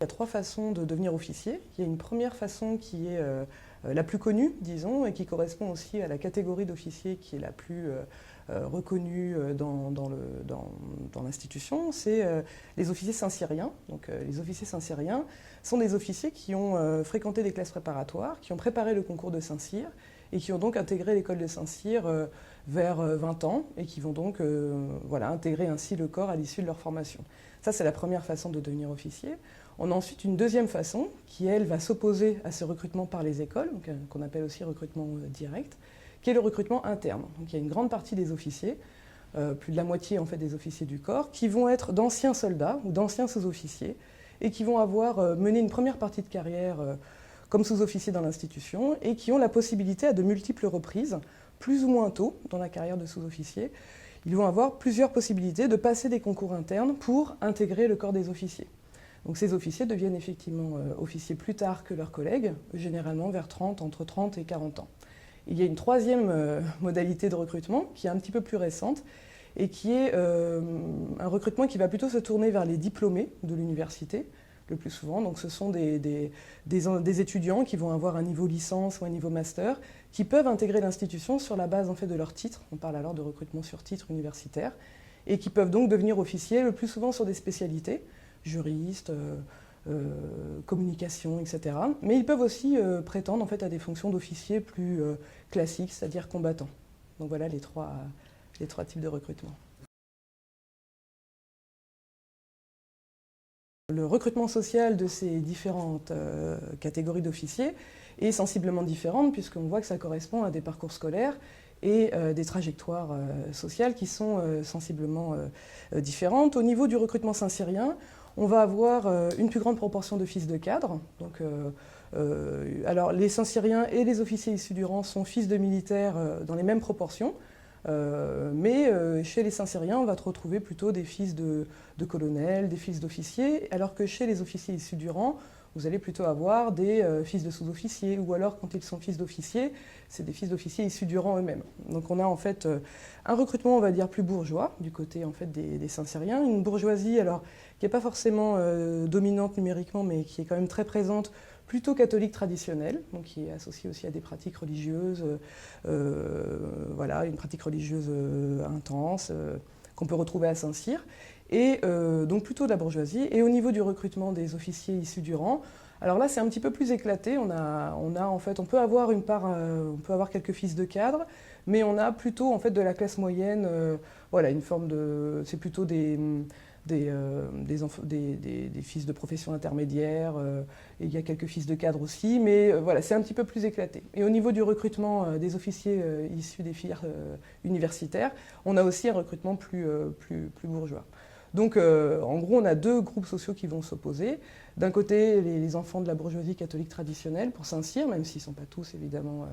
Il y a trois façons de devenir officier. Il y a une première façon qui est la plus connue, disons, et qui correspond aussi à la catégorie d'officier qui est la plus reconnue dans l'institution, c'est les officiers saint-cyriens. Donc les officiers saint-cyriens sont des officiers qui ont fréquenté des classes préparatoires, qui ont préparé le concours de Saint-Cyr et qui ont donc intégré l'école de Saint-Cyr vers 20 ans et qui vont donc intégrer ainsi le corps à l'issue de leur formation. Ça, c'est la première façon de devenir officier. On a ensuite une deuxième façon qui, elle, va s'opposer à ce recrutement par les écoles, qu'on appelle aussi recrutement direct, qui est le recrutement interne. Donc il y a une grande partie des officiers, plus de la moitié en fait des officiers du corps, qui vont être d'anciens soldats ou d'anciens sous-officiers et qui vont avoir mené une première partie de carrière comme sous-officiers dans l'institution et qui ont la possibilité à de multiples reprises, plus ou moins tôt dans la carrière de sous-officier, ils vont avoir plusieurs possibilités de passer des concours internes pour intégrer le corps des officiers. Donc ces officiers deviennent effectivement officiers plus tard que leurs collègues, généralement vers entre 30 et 40 ans. Il y a une troisième modalité de recrutement qui est un petit peu plus récente et qui est un recrutement qui va plutôt se tourner vers les diplômés de l'université, le plus souvent. Donc ce sont des étudiants qui vont avoir un niveau licence ou un niveau master, qui peuvent intégrer l'institution sur la base en fait, de leur titre. On parle alors de recrutement sur titre universitaire, et qui peuvent donc devenir officiers le plus souvent sur des spécialités, juristes, communication, etc. Mais ils peuvent aussi prétendre en fait, à des fonctions d'officiers plus classiques, c'est-à-dire combattants. Donc voilà les trois types de recrutement. Le recrutement social de ces différentes catégories d'officiers est sensiblement différent puisqu'on voit que ça correspond à des parcours scolaires et des trajectoires sociales qui sont sensiblement différentes. Au niveau du recrutement saint-cyrien, on va avoir une plus grande proportion de fils de cadres. Donc, alors les saint-cyriens et les officiers issus du rang sont fils de militaires dans les mêmes proportions. Mais chez les saint-cyriens, on va retrouver plutôt des fils de colonels, des fils d'officiers, alors que chez les officiers issus du rang, vous allez plutôt avoir des fils de sous-officiers, ou alors quand ils sont fils d'officiers, c'est des fils d'officiers issus du rang eux-mêmes. Donc on a en fait un recrutement, on va dire, plus bourgeois, du côté en fait, des saint-cyriens, une bourgeoisie alors, qui n'est pas forcément dominante numériquement, mais qui est quand même très présente, plutôt catholique traditionnelle, donc qui est associée aussi à des pratiques religieuses, voilà, une pratique religieuse intense, qu'on peut retrouver à Saint-Cyr, et donc plutôt de la bourgeoisie. Et au niveau du recrutement des officiers issus du rang, alors là c'est un petit peu plus éclaté, on peut avoir une part, on peut avoir quelques fils de cadres, mais on a plutôt en fait de la classe moyenne, voilà, une forme de, c'est plutôt des fils de profession intermédiaire, et il y a quelques fils de cadre aussi, mais voilà, c'est un petit peu plus éclaté. Et au niveau du recrutement des officiers issus des filières universitaires, on a aussi un recrutement plus bourgeois. Donc en gros, on a deux groupes sociaux qui vont s'opposer. D'un côté, les enfants de la bourgeoisie catholique traditionnelle, pour Saint-Cyr, même s'ils ne sont pas tous évidemment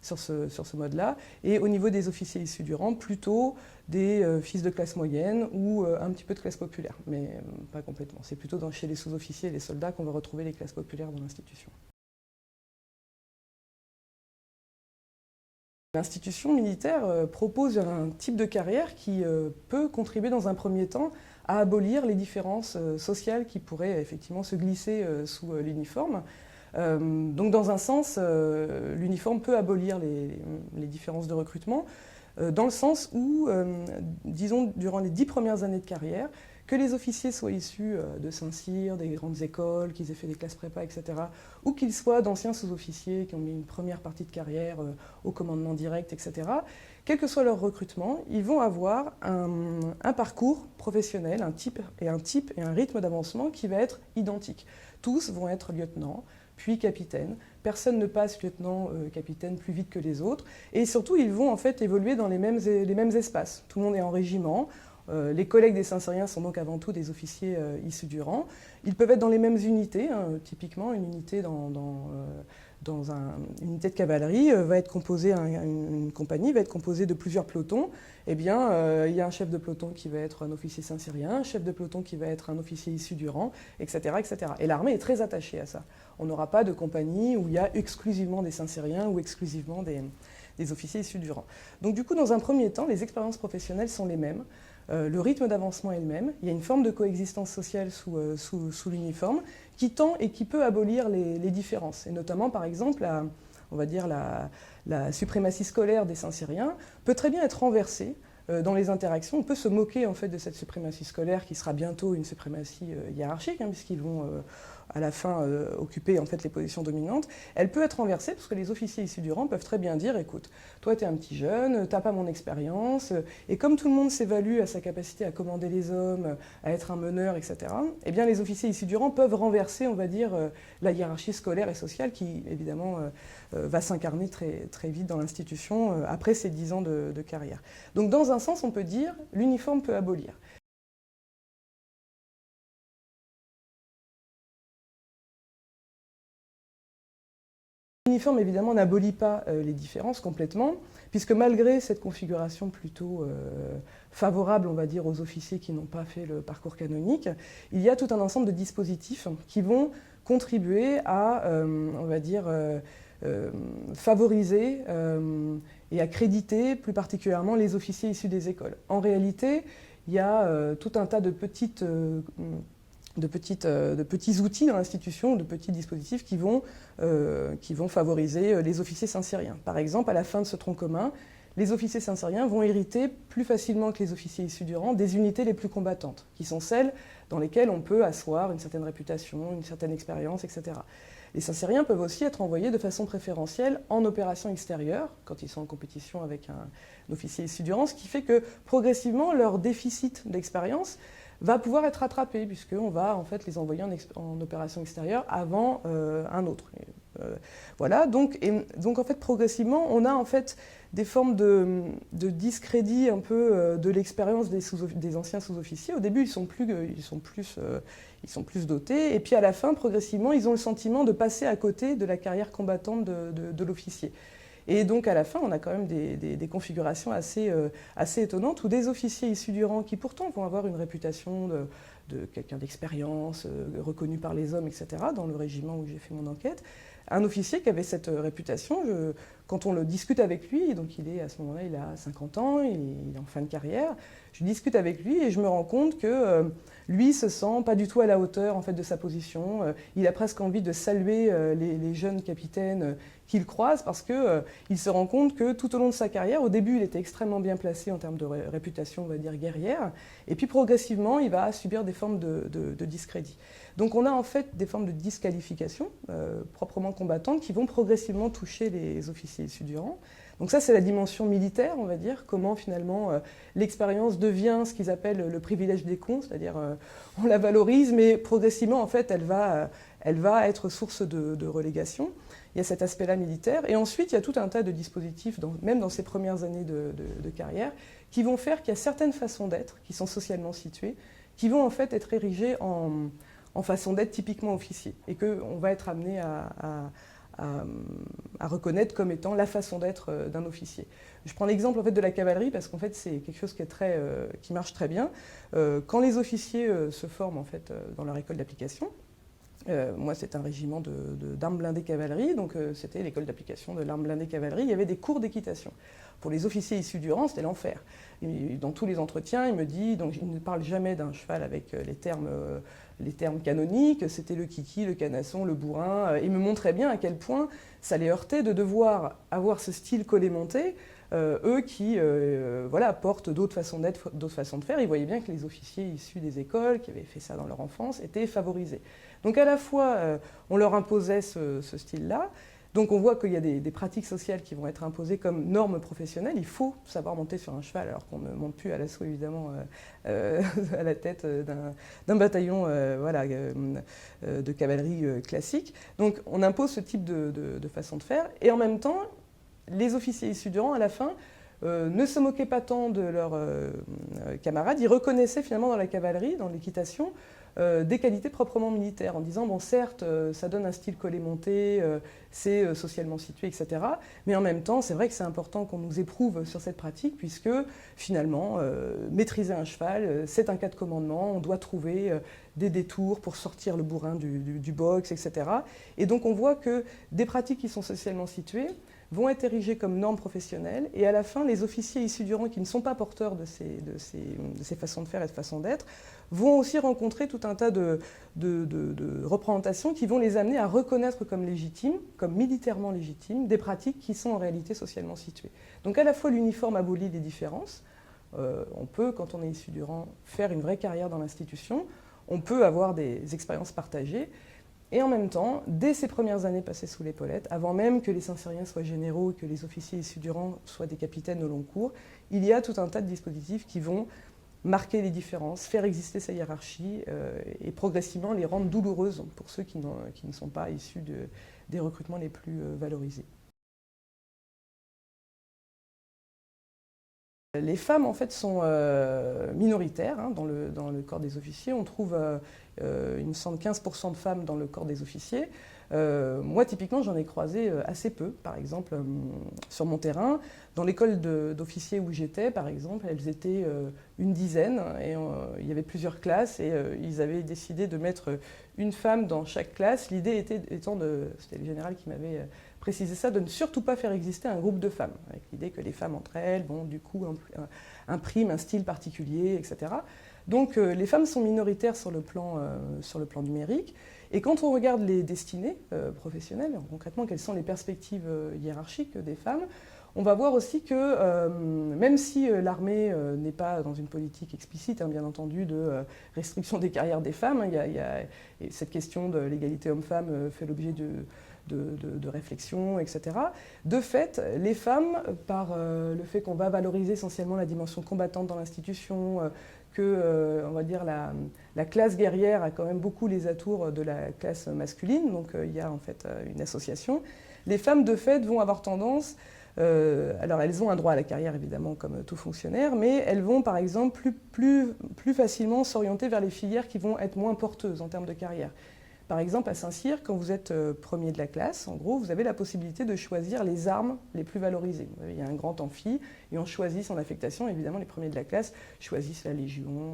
sur ce mode-là, et au niveau des officiers issus du rang, plutôt des fils de classe moyenne ou un petit peu de classe populaire, mais pas complètement. C'est plutôt chez les sous-officiers et les soldats qu'on va retrouver les classes populaires dans l'institution. L'institution militaire propose un type de carrière qui peut contribuer dans un premier temps à abolir les différences sociales qui pourraient effectivement se glisser sous l'uniforme. Donc dans un sens, l'uniforme peut abolir les différences de recrutement, dans le sens où, disons, durant les 10 premières années de carrière, que les officiers soient issus de Saint-Cyr, des grandes écoles, qu'ils aient fait des classes prépa, etc., ou qu'ils soient d'anciens sous-officiers qui ont mis une première partie de carrière au commandement direct, etc., quel que soit leur recrutement, ils vont avoir un parcours professionnel, un type et un rythme d'avancement qui va être identique. Tous vont être lieutenants, puis capitaines. Personne ne passe lieutenant, capitaine plus vite que les autres. Et surtout, ils vont en fait évoluer dans les mêmes espaces. Tout le monde est en régiment. Les collègues des saint-cyriens sont donc avant tout des officiers issus du rang. Ils peuvent être dans les mêmes unités, hein, typiquement une unité une unité de cavalerie va être composée, une compagnie va être composée de plusieurs pelotons. Eh bien, il y a un chef de peloton qui va être un officier saint-cyrien, un chef de peloton qui va être un officier issu du rang, etc., etc. Et l'armée est très attachée à ça. On n'aura pas de compagnie où il y a exclusivement des saint-cyriens ou exclusivement des officiers issus du rang. Donc du coup, dans un premier temps, les expériences professionnelles sont les mêmes. Le rythme d'avancement est le même. Il y a une forme de coexistence sociale sous l'uniforme qui tend et qui peut abolir les différences. Et notamment, par exemple, on va dire la suprématie scolaire des Saint-Cyriens peut très bien être renversée dans les interactions. On peut se moquer en fait de cette suprématie scolaire qui sera bientôt une suprématie hiérarchique, puisqu'ils vont à la fin occuper en fait les positions dominantes. Elle peut être renversée parce que les officiers issus du rang peuvent très bien dire, écoute, toi tu es un petit jeune, t'as pas mon expérience, et comme tout le monde s'évalue à sa capacité à commander les hommes, à être un meneur, etc., eh bien les officiers issus du rang peuvent renverser, on va dire, la hiérarchie scolaire et sociale qui évidemment va s'incarner très, très vite dans l'institution après ces 10 ans de carrière. Donc dans un sens, on peut dire, l'uniforme peut abolir. L'uniforme, évidemment, n'abolit pas les différences complètement, puisque malgré cette configuration plutôt favorable, on va dire, aux officiers qui n'ont pas fait le parcours canonique, il y a tout un ensemble de dispositifs qui vont contribuer à, on va dire, favoriser et à créditer plus particulièrement les officiers issus des écoles. En réalité, il y a tout un tas de petits outils dans l'institution, de petits dispositifs qui vont favoriser les officiers saint-cyriens. Par exemple, à la fin de ce tronc commun, les officiers saint-cyriens vont hériter plus facilement que les officiers issus du rang des unités les plus combattantes, qui sont celles dans lesquelles on peut asseoir une certaine réputation, une certaine expérience, etc. Les saint-cyriens peuvent aussi être envoyés de façon préférentielle en opération extérieure, quand ils sont en compétition avec un officier issu du rang, ce qui fait que progressivement, leur déficit d'expérience va pouvoir être rattrapé, puisqu'on va en fait les envoyer en opération extérieure avant un autre. Voilà, donc en fait progressivement, on a en fait des formes de discrédit un peu de l'expérience des anciens sous-officiers. Au début, ils sont plus dotés, et puis à la fin, progressivement, ils ont le sentiment de passer à côté de la carrière combattante de l'officier. Et donc à la fin, on a quand même des configurations assez étonnantes où des officiers issus du rang qui pourtant vont avoir une réputation de quelqu'un d'expérience, reconnu par les hommes, etc., dans le régiment où j'ai fait mon enquête, un officier qui avait cette réputation, quand on le discute avec lui, donc à ce moment-là, il a 50 ans, il est en fin de carrière, je discute avec lui et je me rends compte que lui se sent pas du tout à la hauteur en fait, de sa position. Il a presque envie de saluer les jeunes capitaines qu'il croise parce qu'il se rend compte que tout au long de sa carrière, au début, il était extrêmement bien placé en termes de réputation, on va dire, guerrière, et puis progressivement, il va subir des formes de discrédit. Donc on a en fait des formes de disqualification proprement combattantes qui vont progressivement toucher les officiers issus du rang. Donc ça, c'est la dimension militaire, on va dire, comment finalement l'expérience devient ce qu'ils appellent le privilège des cons, c'est-à-dire on la valorise, mais progressivement, en fait, elle va être source de relégation. Il y a cet aspect-là militaire. Et ensuite, il y a tout un tas de dispositifs, même dans ces premières années de carrière, qui vont faire qu'il y a certaines façons d'être, qui sont socialement situées, qui vont en fait être érigées en façon d'être typiquement officier, et qu'on va être amené à reconnaître comme étant la façon d'être d'un officier. Je prends l'exemple en fait, de la cavalerie, parce qu'en fait, c'est quelque chose qui marche très bien. Quand les officiers se forment en fait, dans leur école d'application, moi, c'est un régiment d'armes blindées cavalerie, donc c'était l'école d'application de l'arme blindée cavalerie. Il y avait des cours d'équitation. Pour les officiers issus du rang, c'était l'enfer. Dans tous les entretiens, il me dit, donc il ne parle jamais d'un cheval avec les termes canoniques, c'était le kiki, le canasson, le bourrin. Il me montrait bien à quel point ça les heurtait de devoir avoir ce style collémenté. Eux qui portent d'autres façons d'être, d'autres façons de faire, ils voyaient bien que les officiers issus des écoles, qui avaient fait ça dans leur enfance, étaient favorisés. Donc à la fois, on leur imposait ce style-là, donc on voit qu'il y a des pratiques sociales qui vont être imposées comme normes professionnelles. Il faut savoir monter sur un cheval, alors qu'on ne monte plus à l'assaut, évidemment, à la tête d'un bataillon de cavalerie classique. Donc on impose ce type de façon de faire, et en même temps, les officiers issus du rang, à la fin, ne se moquaient pas tant de leurs camarades, ils reconnaissaient finalement dans la cavalerie, dans l'équitation, des qualités proprement militaires, en disant, bon certes, ça donne un style collémenté, c'est socialement situé, etc. Mais en même temps, c'est vrai que c'est important qu'on nous éprouve sur cette pratique, puisque finalement, maîtriser un cheval, c'est un cas de commandement, on doit trouver des détours pour sortir le bourrin du box, etc. Et donc on voit que des pratiques qui sont socialement situées vont être érigées comme normes professionnelles, et à la fin, les officiers issus du rang qui ne sont pas porteurs de ces façons de faire et de façons d'être vont aussi rencontrer tout un tas de représentations qui vont les amener à reconnaître comme légitimes, comme militairement légitimes, des pratiques qui sont en réalité socialement situées. Donc à la fois l'uniforme abolit les différences, on peut, quand on est issu du rang, faire une vraie carrière dans l'institution, on peut avoir des expériences partagées, et en même temps, dès ces premières années passées sous l'épaulette, avant même que les Saint-Cyriens soient généraux et que les officiers issus du rang soient des capitaines au long cours, il y a tout un tas de dispositifs qui vont marquer les différences, faire exister sa hiérarchie et progressivement les rendre douloureuses pour ceux qui ne sont pas issus des recrutements les plus valorisés. Les femmes, en fait, sont minoritaires hein, dans le corps des officiers. On trouve, il me semble, 15% de femmes dans le corps des officiers. Moi, typiquement, j'en ai croisé assez peu. Par exemple, sur mon terrain, dans l'école d'officiers où j'étais, par exemple, elles étaient une dizaine et il y avait plusieurs classes et ils avaient décidé de mettre une femme dans chaque classe. L'idée étant c'était le général qui m'avait précisé ça, de ne surtout pas faire exister un groupe de femmes, avec l'idée que les femmes entre elles, bon, du coup, impriment un style particulier, etc. Donc les femmes sont minoritaires sur le plan numérique. Et quand on regarde les destinées professionnelles, concrètement, quelles sont les perspectives hiérarchiques des femmes, on va voir aussi que même si l'armée n'est pas dans une politique explicite, hein, bien entendu, de restriction des carrières des femmes, hein, et cette question de l'égalité homme-femme fait l'objet de réflexions, etc. De fait, les femmes, par le fait qu'on va valoriser essentiellement la dimension combattante dans l'institution, que, on va dire, la classe guerrière a quand même beaucoup les atours de la classe masculine, donc il y a en fait une association. Les femmes, de fait, vont avoir tendance, alors elles ont un droit à la carrière évidemment comme tout fonctionnaire, mais elles vont par exemple plus facilement s'orienter vers les filières qui vont être moins porteuses en termes de carrière. Par exemple, à Saint-Cyr, quand vous êtes premier de la classe, en gros, vous avez la possibilité de choisir les armes les plus valorisées. Il y a un grand amphi et on choisit son affectation. Évidemment, les premiers de la classe choisissent la Légion,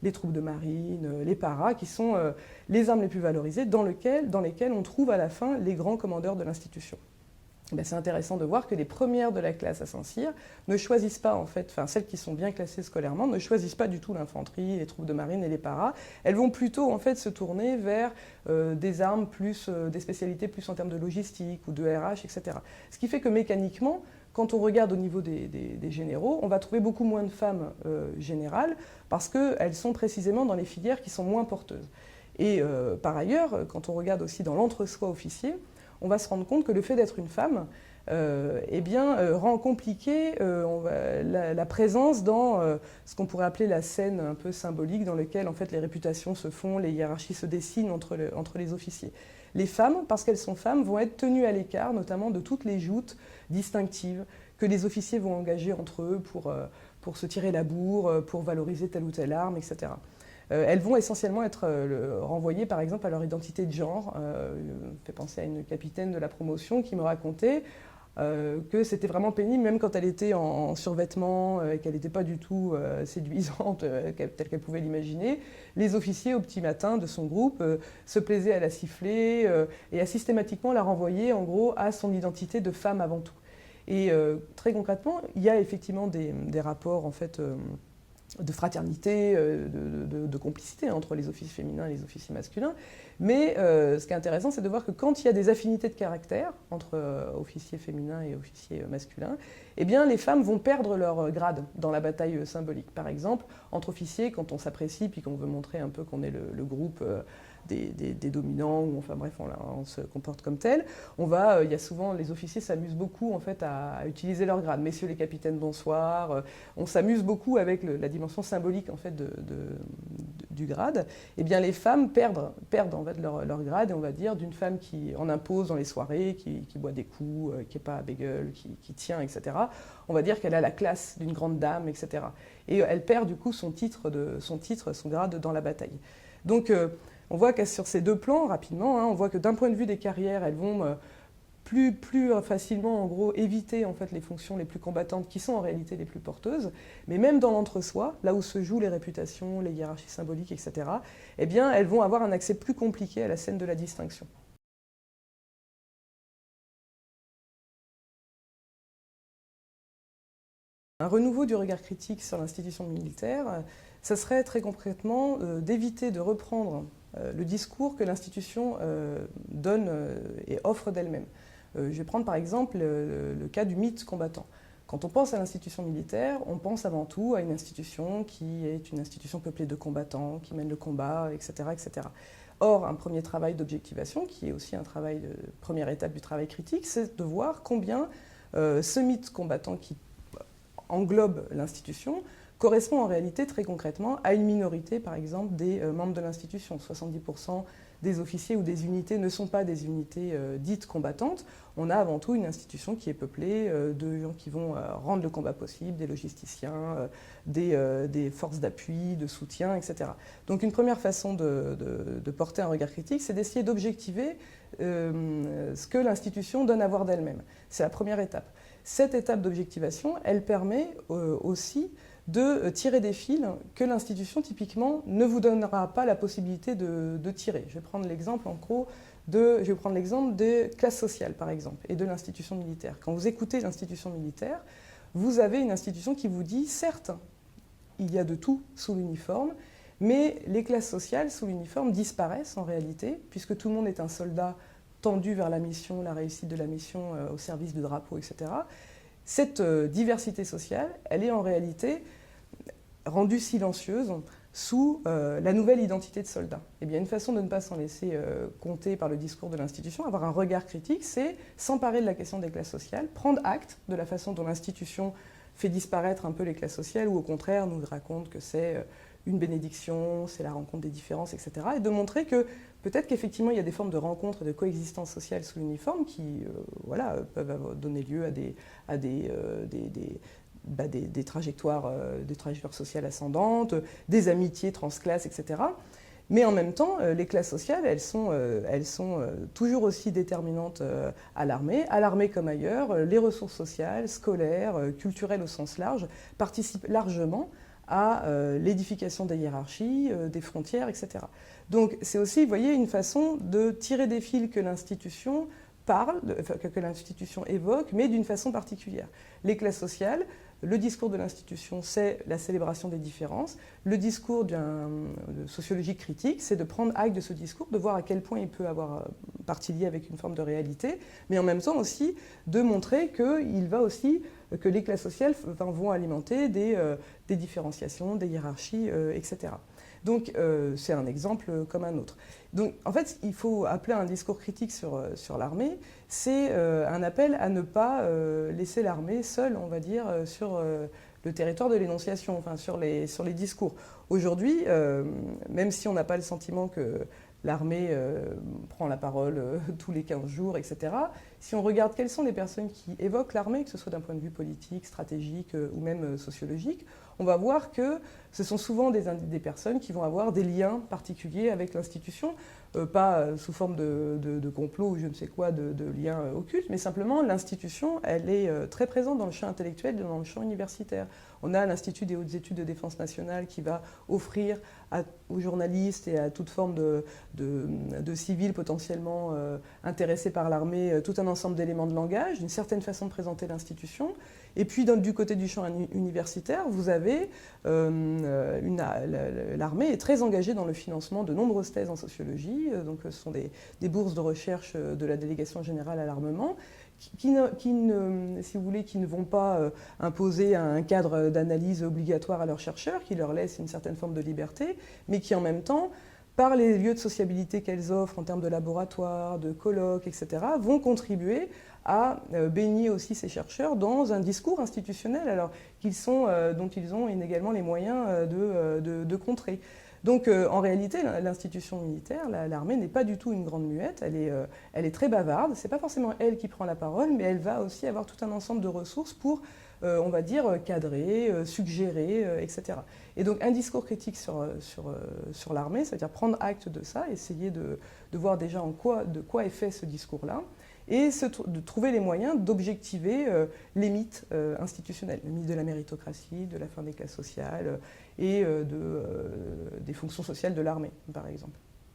les troupes de marine, les paras, qui sont les armes les plus valorisées dans lesquelles on trouve à la fin les grands commandeurs de l'institution. Ben, c'est intéressant de voir que les premières de la classe à Saint-Cyr ne choisissent pas, en fait, enfin celles qui sont bien classées scolairement, ne choisissent pas du tout l'infanterie, les troupes de marine et les paras. Elles vont plutôt en fait se tourner vers des armes plus, des spécialités plus en termes de logistique ou de RH, etc. Ce qui fait que mécaniquement, quand on regarde au niveau des généraux, on va trouver beaucoup moins de femmes générales parce qu'elles sont précisément dans les filières qui sont moins porteuses. Et par ailleurs, quand on regarde aussi dans l'entre-soi officier, on va se rendre compte que le fait d'être une femme rend compliqué la présence dans ce qu'on pourrait appeler la scène un peu symbolique dans laquelle en fait, les réputations se font, les hiérarchies se dessinent entre les officiers. Les femmes, parce qu'elles sont femmes, vont être tenues à l'écart, notamment de toutes les joutes distinctives que les officiers vont engager entre eux pour se tirer la bourre, pour valoriser telle ou telle arme, etc. Elles vont essentiellement être renvoyées par exemple à leur identité de genre. Ça fait penser à une capitaine de la promotion qui me racontait que c'était vraiment pénible, même quand elle était en survêtement et qu'elle n'était pas du tout séduisante telle qu'elle pouvait l'imaginer. Les officiers au petit matin de son groupe se plaisaient à la siffler et à systématiquement la renvoyer en gros à son identité de femme avant tout. Et très concrètement, il y a effectivement des rapports en fait de fraternité, de complicité entre les officiers féminins et les officiers masculins. Mais ce qui est intéressant, c'est de voir que quand il y a des affinités de caractère entre officiers féminins et officiers masculins, eh bien, les femmes vont perdre leur grade dans la bataille symbolique. Par exemple, entre officiers, quand on s'apprécie puis qu'on veut montrer un peu qu'on est le groupe des dominants, ou enfin bref, on se comporte comme tel, il y a souvent, les officiers s'amusent beaucoup en fait à utiliser leur grade. Messieurs les capitaines, bonsoir. On s'amuse beaucoup avec la dimension symbolique en fait du grade. Eh bien, les femmes perdent en fait leur grade, et on va dire d'une femme qui en impose dans les soirées, qui boit des coups, qui n'est pas à bégueule, qui tient, etc. On va dire qu'elle a la classe d'une grande dame, etc. Et elle perd du coup son grade dans la bataille. Donc on voit que sur ces deux plans, rapidement, hein, on voit que d'un point de vue des carrières, elles vont plus facilement, en gros, éviter en fait, les fonctions les plus combattantes qui sont en réalité les plus porteuses. Mais même dans l'entre-soi, là où se jouent les réputations, les hiérarchies symboliques, etc., eh bien, elles vont avoir un accès plus compliqué à la scène de la distinction. Un renouveau du regard critique sur l'institution militaire, ça serait très concrètement d'éviter de reprendre le discours que l'institution donne et offre d'elle-même. Je vais prendre par exemple le cas du mythe combattant. Quand on pense à l'institution militaire, on pense avant tout à une institution qui est une institution peuplée de combattants, qui mène le combat, etc. etc. Or, un premier travail d'objectivation, qui est aussi un travail de première étape du travail critique, c'est de voir combien ce mythe combattant qui englobe l'institution correspond en réalité très concrètement à une minorité, par exemple, des membres de l'institution. 70% des officiers ou des unités ne sont pas des unités dites combattantes. On a avant tout une institution qui est peuplée de gens qui vont rendre le combat possible, des logisticiens, des forces d'appui, de soutien, etc. Donc une première façon de porter un regard critique, c'est d'essayer d'objectiver ce que l'institution donne à voir d'elle-même. C'est la première étape. Cette étape d'objectivation, elle permet aussi de tirer des fils que l'institution, typiquement, ne vous donnera pas la possibilité de tirer. Je vais prendre l'exemple, en gros, des classes sociales, par exemple, et de l'institution militaire. Quand vous écoutez l'institution militaire, vous avez une institution qui vous dit, certes, il y a de tout sous l'uniforme, mais les classes sociales sous l'uniforme disparaissent en réalité, puisque tout le monde est un soldat tendu vers la mission, la réussite de la mission au service du drapeau, etc. Cette diversité sociale, elle est en réalité rendue silencieuse sous la nouvelle identité de soldat. Eh bien, une façon de ne pas s'en laisser compter par le discours de l'institution, avoir un regard critique, c'est s'emparer de la question des classes sociales, prendre acte de la façon dont l'institution fait disparaître un peu les classes sociales, ou au contraire nous raconte que c'est une bénédiction, c'est la rencontre des différences, etc. Et de montrer que peut-être qu'effectivement il y a des formes de rencontres et de coexistence sociale sous l'uniforme qui peuvent donner lieu à des trajectoires sociales ascendantes, des amitiés transclasses, etc. Mais en même temps, les classes sociales, elles sont toujours aussi déterminantes à l'armée comme ailleurs. Les ressources sociales, scolaires, culturelles au sens large, participent largement à l'édification des hiérarchies, des frontières, etc. Donc c'est aussi, vous voyez, une façon de tirer des fils que l'institution parle, que l'institution évoque, mais d'une façon particulière. Les classes sociales, le discours de l'institution, c'est la célébration des différences. Le discours de sociologie critique, c'est de prendre acte de ce discours, de voir à quel point il peut avoir partie liée avec une forme de réalité, mais en même temps aussi de montrer que les classes sociales vont alimenter des différenciations, des hiérarchies, etc. Donc c'est un exemple comme un autre. Donc en fait, il faut appeler un discours critique sur l'armée, c'est un appel à ne pas laisser l'armée seule, on va dire, sur le territoire de l'énonciation, enfin sur les discours. Aujourd'hui, même si on n'a pas le sentiment que l'armée prend la parole tous les 15 jours, etc. Si on regarde quelles sont les personnes qui évoquent l'armée, que ce soit d'un point de vue politique, stratégique ou même sociologique, on va voir que ce sont souvent des personnes qui vont avoir des liens particuliers avec l'institution, pas sous forme de complot ou je ne sais quoi, de liens occultes, mais simplement l'institution, elle est très présente dans le champ intellectuel, dans le champ universitaire. On a l'Institut des hautes études de défense nationale qui va offrir aux journalistes et à toute forme de civils potentiellement intéressés par l'armée tout un ensemble d'éléments de langage, d'une certaine façon de présenter l'institution. Et puis du côté du champ universitaire, vous avez l'armée est très engagée dans le financement de nombreuses thèses en sociologie, donc ce sont des bourses de recherche de la délégation générale à l'armement, si vous voulez, qui ne vont pas imposer un cadre d'analyse obligatoire à leurs chercheurs, qui leur laisse une certaine forme de liberté, mais qui en même temps, par les lieux de sociabilité qu'elles offrent en termes de laboratoires, de colloques, etc., vont contribuer à baigner aussi ces chercheurs dans un discours institutionnel dont ils ont inégalement les moyens de contrer. Donc en réalité, l'institution militaire, l'armée, n'est pas du tout une grande muette, elle est très bavarde, c'est pas forcément elle qui prend la parole, mais elle va aussi avoir tout un ensemble de ressources pour, on va dire, cadrer, suggérer, etc. Et donc un discours critique sur l'armée, c'est-à-dire prendre acte de ça, essayer de voir déjà de quoi est fait ce discours-là, et de trouver les moyens d'objectiver les mythes institutionnels, le mythe de la méritocratie, de la fin des classes sociales et des fonctions sociales de l'armée, par exemple.